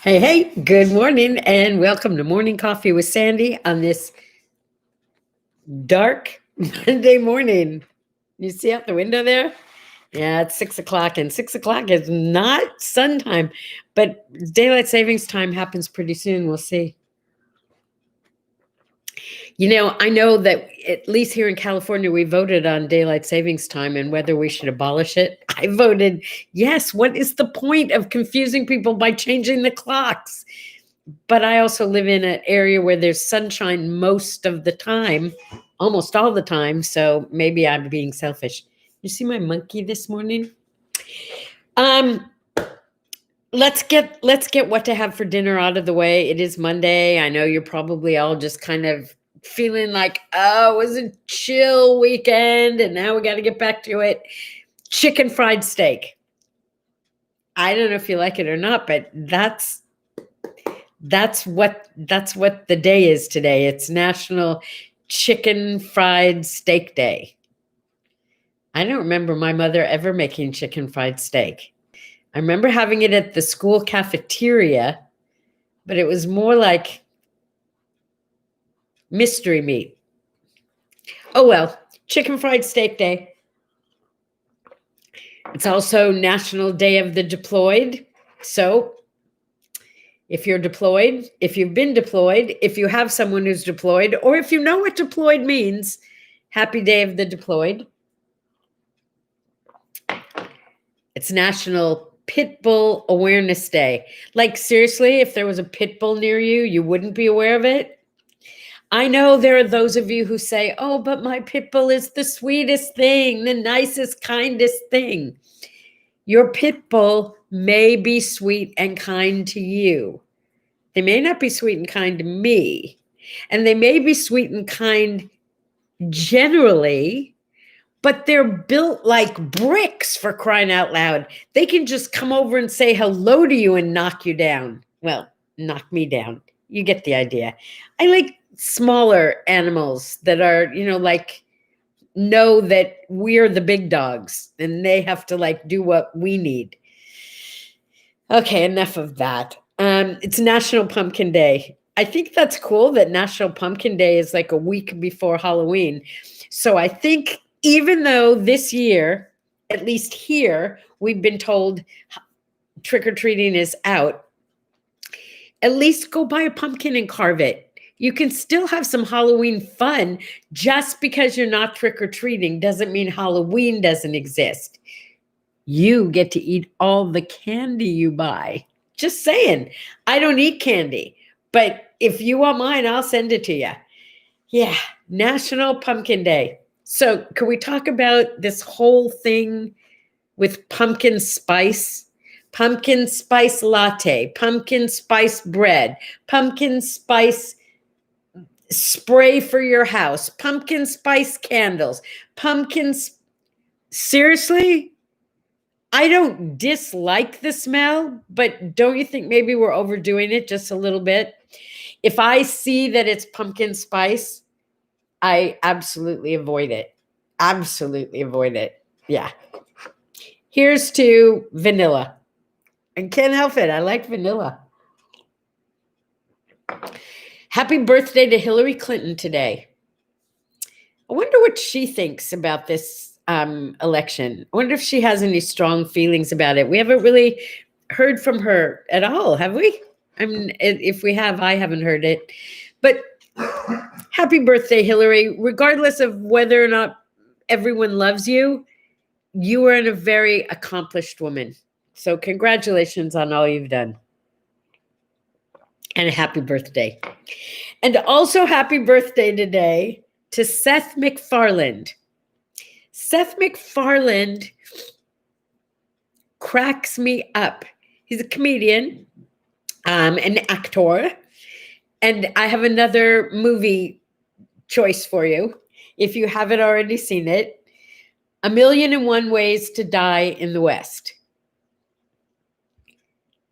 Hey, good morning and welcome to Morning Coffee with Sandy on this dark Monday morning. You see out the window there? Yeah, it's 6 o'clock, and 6 o'clock is not sun time, but daylight savings time happens pretty soon. We'll see. I know that at least here in California, we voted on daylight savings time and whether we should abolish it. I voted yes. What is the point of confusing people by changing the clocks? But I also live in an area where there's sunshine most of the time, almost all the time. So maybe I'm being selfish. You see my monkey this morning? Let's get what to have for dinner out of the way. It is Monday. I know you're probably all just kind of feeling like, oh, it was a chill weekend and now we got to get back to it. Chicken fried steak. I don't know if you like it or not, but that's what the day is today. It's National Chicken Fried Steak Day. I don't remember my mother ever making chicken fried steak. I remember having it at the school cafeteria, but it was more like mystery meat. Oh well, Chicken Fried Steak Day. It's also National Day of the Deployed. So if you're deployed, if you've been deployed, if you have someone who's deployed, or if you know what deployed means, happy Day of the Deployed. It's National Pit Bull Awareness Day. Like, seriously, if there was a pit bull near you, you wouldn't be aware of it? I know there are those of you who say, oh, but my pit bull is the sweetest thing, the nicest, kindest thing. Your pit bull may be sweet and kind to you. They may not be sweet and kind to me. And they may be sweet and kind generally, but they're built like bricks, for crying out loud. They can just come over and say hello to you and knock you down. Well, knock me down. You get the idea. I like smaller animals that are, know that we're the big dogs and they have to do what we need. Okay, enough of that. It's National Pumpkin Day. I think that's cool that National Pumpkin Day is like a week before Halloween. So I think even though this year, at least here, we've been told trick-or-treating is out, at least go buy a pumpkin and carve it. You can still have some Halloween fun. Just because you're not trick-or-treating doesn't mean Halloween doesn't exist. You get to eat all the candy you buy. Just saying. I don't eat candy, but if you want mine, I'll send it to you. Yeah, National Pumpkin Day. So can we talk about this whole thing with pumpkin spice? Pumpkin spice latte, pumpkin spice bread, pumpkin spice spray for your house, pumpkin spice candles, seriously? I don't dislike the smell, but don't you think maybe we're overdoing it just a little bit? If I see that it's pumpkin spice, I absolutely avoid it. Absolutely avoid it. Yeah. Here's to vanilla. I can't help it. I like vanilla. Happy birthday to Hillary Clinton today. I wonder what she thinks about this election. I wonder if she has any strong feelings about it. We haven't really heard from her at all, have we? I mean, if we have, I haven't heard it. But happy birthday, Hillary. Regardless of whether or not everyone loves you, you are a very accomplished woman. So congratulations on all you've done. And a happy birthday. And also happy birthday today to Seth MacFarlane. Seth MacFarlane cracks me up. He's a comedian, an actor. And I have another movie choice for you. If you haven't already seen it, 1,000,001 Ways to Die in the West.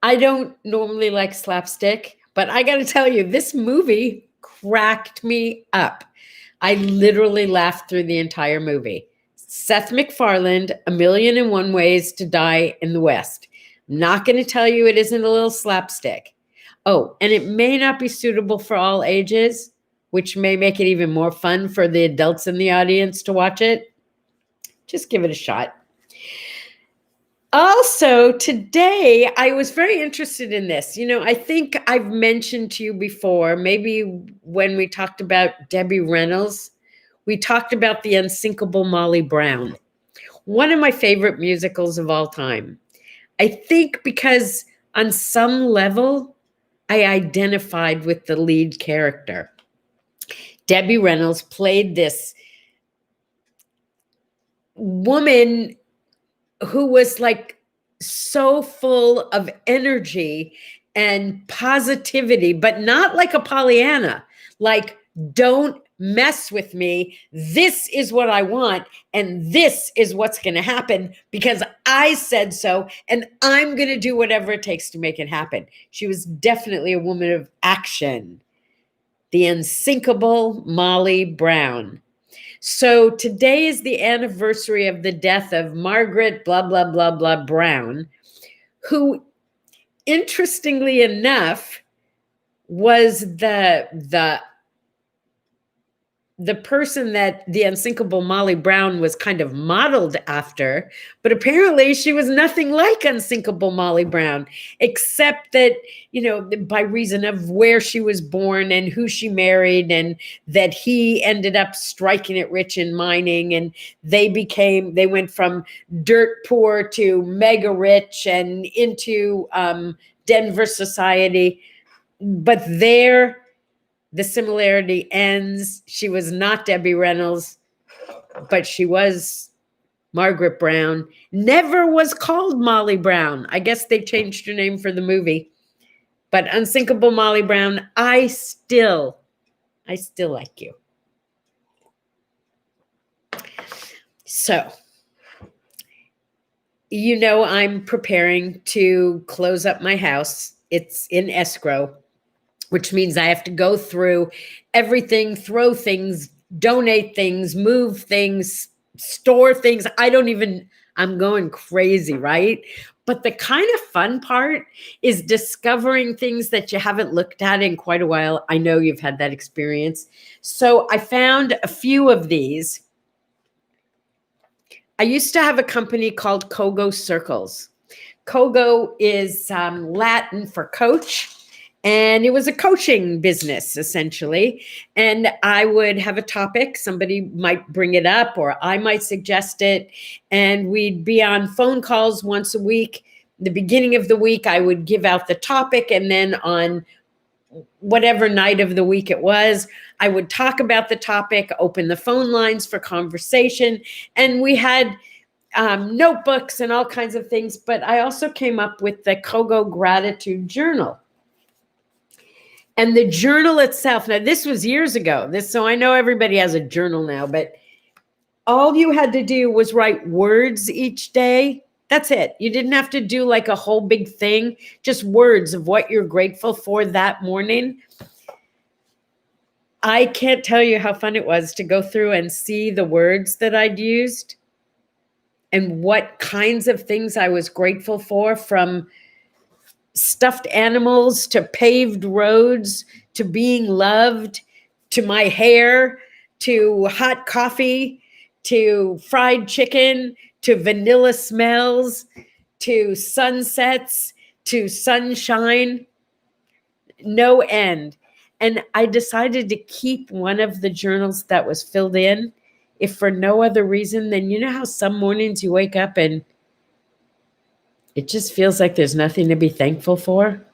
I don't normally like slapstick, but I got to tell you, this movie cracked me up. I literally laughed through the entire movie. Seth MacFarlane, 1,000,001 Ways to Die in the West. I'm not going to tell you it isn't a little slapstick. Oh, and it may not be suitable for all ages, which may make it even more fun for the adults in the audience to watch it. Just give it a shot. Also, today I was very interested in this. I think I've mentioned to you before, maybe when we talked about Debbie Reynolds, we talked about The Unsinkable Molly Brown, one of my favorite musicals of all time. I think because on some level, I identified with the lead character. Debbie Reynolds played this woman who was like so full of energy and positivity, but not like a Pollyanna, like, don't mess with me. This is what I want. And this is what's going to happen because I said so. And I'm going to do whatever it takes to make it happen. She was definitely a woman of action. The Unsinkable Molly Brown. So today is the anniversary of the death of Margaret blah, blah, blah, blah Brown, who, interestingly enough, was the person that The Unsinkable Molly Brown was kind of modeled after, but apparently she was nothing like Unsinkable Molly Brown, except that, by reason of where she was born and who she married, and that he ended up striking it rich in mining, and they went from dirt poor to mega rich and into Denver society. But the similarity ends. She was not Debbie Reynolds, but she was Margaret Brown. Never was called Molly Brown. I guess they changed her name for the movie. But Unsinkable Molly Brown, I still like you. So, I'm preparing to close up my house. It's in escrow, which means I have to go through everything, throw things, donate things, move things, store things. I'm going crazy, right? But the kind of fun part is discovering things that you haven't looked at in quite a while. I know you've had that experience. So I found a few of these. I used to have a company called Kogo Circles. Kogo is Latin for coach. And it was a coaching business, essentially. And I would have a topic. Somebody might bring it up, or I might suggest it. And we'd be on phone calls once a week. The beginning of the week, I would give out the topic. And then on whatever night of the week it was, I would talk about the topic, open the phone lines for conversation. And we had notebooks and all kinds of things. But I also came up with the Kogo Gratitude Journal. And the journal itself, now this was years ago, so I know everybody has a journal now, but all you had to do was write words each day. That's it. You didn't have to do like a whole big thing, just words of what you're grateful for that morning. I can't tell you how fun it was to go through and see the words that I'd used and what kinds of things I was grateful for, from stuffed animals to paved roads to being loved to my hair to hot coffee to fried chicken to vanilla smells to sunsets to sunshine. No end. And I decided to keep one of the journals that was filled in, if for no other reason than, how some mornings you wake up and it just feels like there's nothing to be thankful for.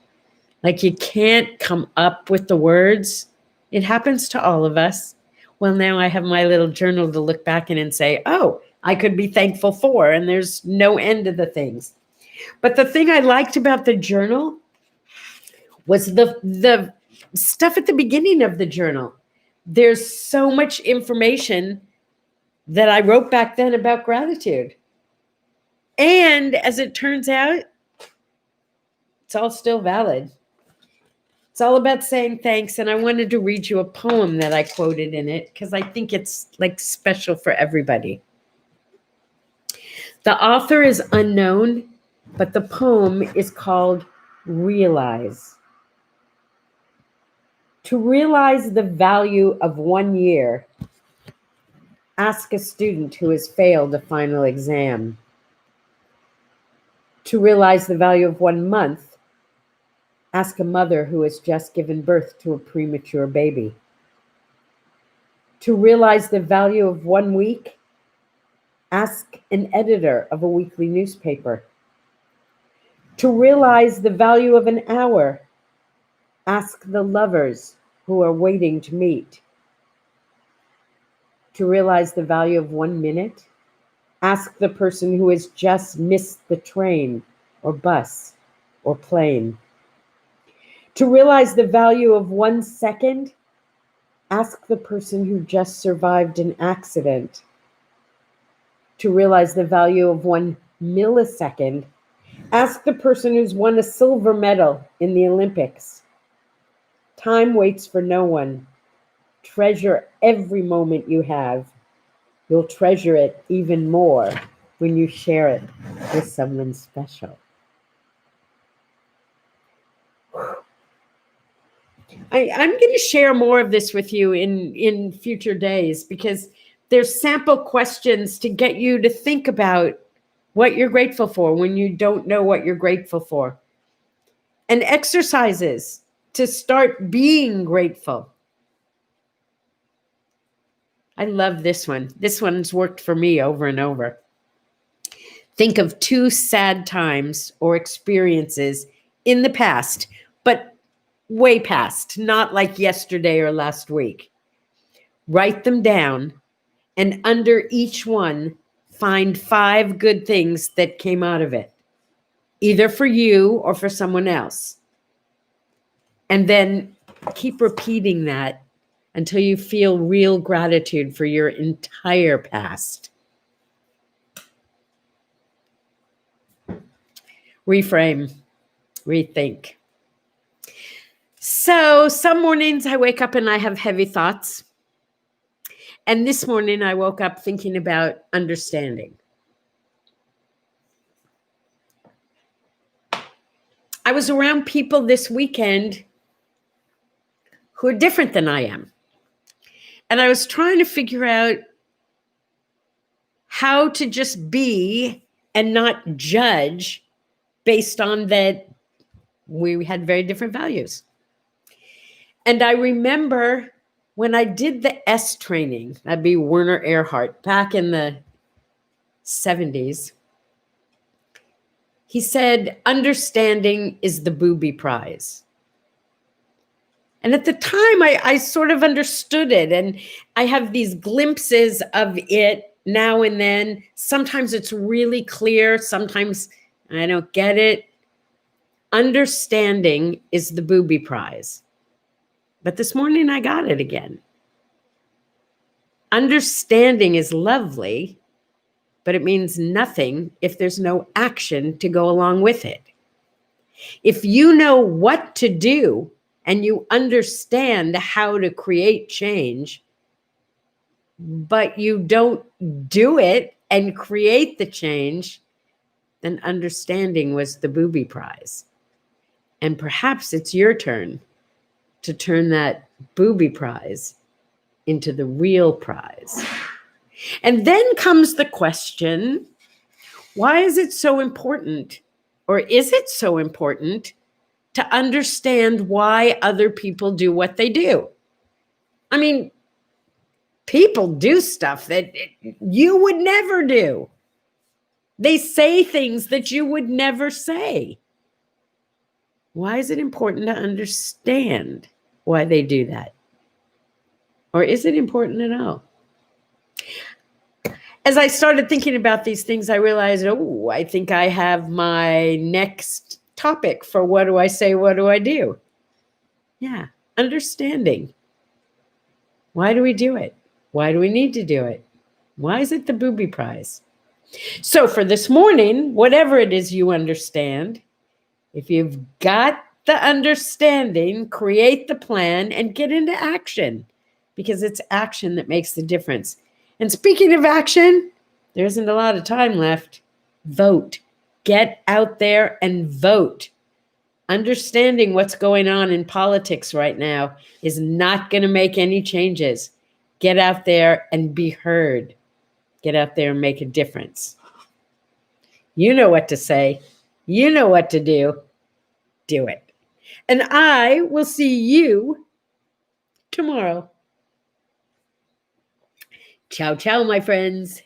Like you can't come up with the words. It happens to all of us. Well, now I have my little journal to look back in and say, oh, I could be thankful for, and there's no end to the things. But the thing I liked about the journal was the stuff at the beginning of the journal. There's so much information that I wrote back then about gratitude. And as it turns out, it's all still valid. It's all about saying thanks. And I wanted to read you a poem that I quoted in it because I think it's like special for everybody. The author is unknown, but the poem is called Realize. To realize the value of 1 year, ask a student who has failed a final exam. To realize the value of 1 month, ask a mother who has just given birth to a premature baby. To realize the value of 1 week, ask an editor of a weekly newspaper. To realize the value of an hour, ask the lovers who are waiting to meet. To realize the value of 1 minute, ask the person who has just missed the train or bus or plane. To realize the value of 1 second, ask the person who just survived an accident. To realize the value of 1 millisecond, ask the person who's won a silver medal in the Olympics. Time waits for no one. Treasure every moment you have. You'll treasure it even more when you share it with someone special. I'm going to share more of this with you in future days, because there's sample questions to get you to think about what you're grateful for when you don't know what you're grateful for, and exercises to start being grateful. I love this one. This one's worked for me over and over. Think of 2 sad times or experiences in the past, but way past, not like yesterday or last week. Write them down, and under each one, find 5 good things that came out of it, either for you or for someone else. And then keep repeating that until you feel real gratitude for your entire past. Reframe, rethink. So some mornings I wake up and I have heavy thoughts. And this morning I woke up thinking about understanding. I was around people this weekend who are different than I am. And I was trying to figure out how to just be and not judge based on that we had very different values. And I remember when I did the S training, that'd be Werner Erhard, back in the 70s, he said, understanding is the booby prize. And at the time, I sort of understood it. And I have these glimpses of it now and then. Sometimes it's really clear. Sometimes I don't get it. Understanding is the booby prize. But this morning I got it again. Understanding is lovely, but it means nothing if there's no action to go along with it. If you know what to do and you understand how to create change, but you don't do it and create the change, then understanding was the booby prize. And perhaps it's your turn to turn that booby prize into the real prize. And then comes the question, why is it so important, or is it so important to understand why other people do what they do? I mean, people do stuff that you would never do. They say things that you would never say. Why is it important to understand why they do that? Or is it important at all? As I started thinking about these things, I realized, I think I have my next topic for what do I say, what do I do? Yeah, understanding. Why do we do it? Why do we need to do it? Why is it the booby prize? So for this morning, whatever it is you understand, if you've got the understanding, create the plan and get into action, because it's action that makes the difference. And speaking of action, there isn't a lot of time left. Vote. Get out there and vote. Understanding what's going on in politics right now is not going to make any changes. Get out there and be heard. Get out there and make a difference. You know what to say. You know what to do. Do it. And I will see you tomorrow. Ciao, ciao, my friends.